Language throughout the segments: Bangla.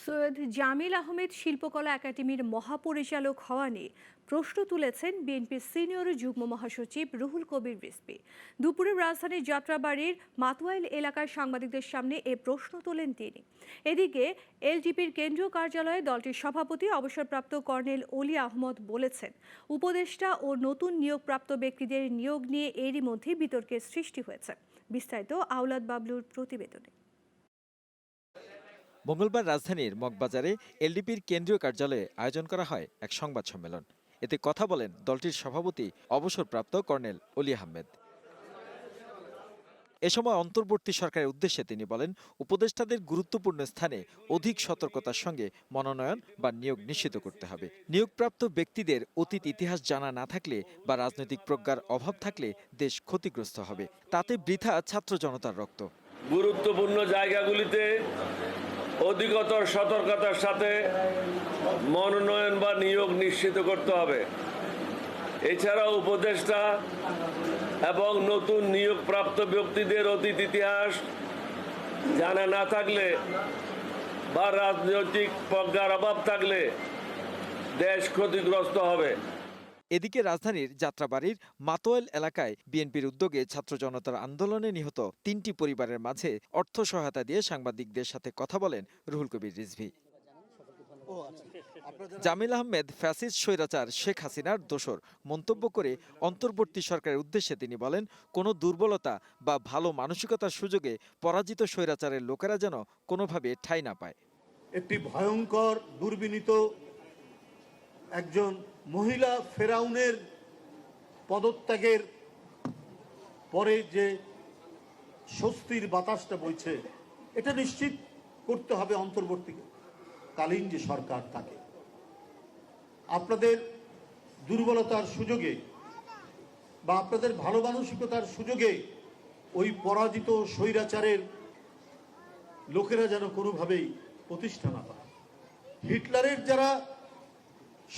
সৈয়দ জামিল আহমেদ শিল্পকলা একাডেমির মহাপরিচালক হওয়া নিয়ে প্রশ্ন তুলেছেন বিএনপির সিনিয়র যুগ্ম মহাসচিব রুহুল কবির রিজভী। দুপুরে রাজধানীর যাত্রাবাড়ির মাতোয়াইল এলাকায় সাংবাদিকদের সামনে এ প্রশ্ন তোলেন তিনি। এদিকে এলডিপির কেন্দ্রীয় কার্যালয়ে দলটির সভাপতি অবসরপ্রাপ্ত কর্নেল অলি আহমদ বলেছেন, উপদেষ্টা ও নতুন নিয়োগপ্রাপ্ত ব্যক্তিদের নিয়োগ নিয়ে এরই মধ্যে বিতর্কের সৃষ্টি হয়েছে। বিস্তারিত আওলাদ বাবলুর প্রতিবেদনে। মঙ্গলবার রাজধানীর মগবাজারে এলডিপির কেন্দ্রীয় কার্যালয়ে আয়োজন করা হয় এক সংবাদ সম্মেলন। এতে কথা বলেন দলটির সভাপতি অবসরপ্রাপ্ত কর্নেল অলি আহমেদ। এ সময় অন্তর্বর্তী সরকারের উদ্দেশ্যে তিনি বলেন, উপদেষ্টাদের গুরুত্বপূর্ণ স্থানে অধিক সতর্কতার সঙ্গে মনোনয়ন বা নিয়োগ নিশ্চিত করতে হবে। নিয়োগপ্রাপ্ত ব্যক্তিদের অতীত ইতিহাস জানা না থাকলে বা রাজনৈতিক প্রজ্ঞার অভাব থাকলে দেশ ক্ষতিগ্রস্ত হবে। তাতে বৃথা ছাত্র জনতার রক্ত। গুরুত্বপূর্ণ জায়গাগুলিতে অধিকতর সতর্কতার সাথে মনোনয়ন বা নিয়োগ নিশ্চিত করতে হবে। এছাড়াও উপদেষ্টা এবং নতুন নিয়োগপ্রাপ্ত ব্যক্তিদের অতীত ইতিহাস জানা না থাকলে বা রাজনৈতিক প্রজ্ঞার অভাব থাকলে দেশ ক্ষতিগ্রস্ত হবে। এদিকে রাজধানীর যাত্রাবাড়ির মাতোয়াইল এলাকায় বিএনপির উদ্যোগে ছাত্র জনতার আন্দোলনে নিহত ৩টি পরিবারের মাঝে অর্থ সহায়তা দিয়ে সাংবাদিকদের সাথে কথা বলেন রুহুল কবির রিজভী। জামিল আহমেদ ফ্যাসিস্ট স্বৈরাচার শেখ হাসিনার দোসর মন্তব্য করে অন্তর্বর্তী সরকারের উদ্দেশ্যে তিনি বলেন, কোনো দুর্বলতা বা ভালো মানসিকতার সুযোগে পরাজিত স্বৈরাচারের লোকেরা যেন কোনোভাবে ঠাঁই না পায়। একটি ভয়ঙ্কর দুর্বিনীত একজন মহিলা ফেরাউনের পদত্যাগের পরে যে স্বস্তির বাতাসটা বইছে, এটা নিশ্চিত করতে হবে অন্তর্বর্তীকালীন যে সরকার থাকে। আপনাদের দুর্বলতার সুযোগে বা আপনাদের ভালো মানসিকতার সুযোগে ওই পরাজিত স্বৈরাচারের লোকেরা যেন কোনোভাবেই প্রতিষ্ঠা না পায়। হিটলারের যারা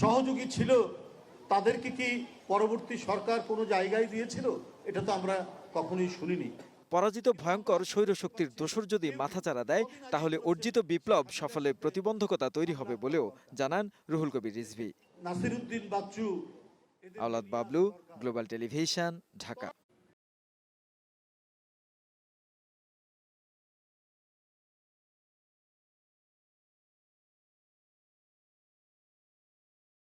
সহযোগী ছিল তাদেরকে কি পরবর্তী সরকার কোনো জায়গায় দিয়েছিল? এটা তো আমরা কখনোই শুনিনি। পরাজিত ভয়ঙ্কর স্বৈরশক্তির দোসর যদি মাথাচাড়া দেয়, তাহলে অর্জিত বিপ্লব সফলে প্রতিবন্ধকতা তৈরি হবে বলেও জানান রুহুল কবির রিজভী। নাসিরউদ্দিন বাচ্চু, আওলাদ বাবলু, গ্লোবাল টেলিভিশন, ঢাকা।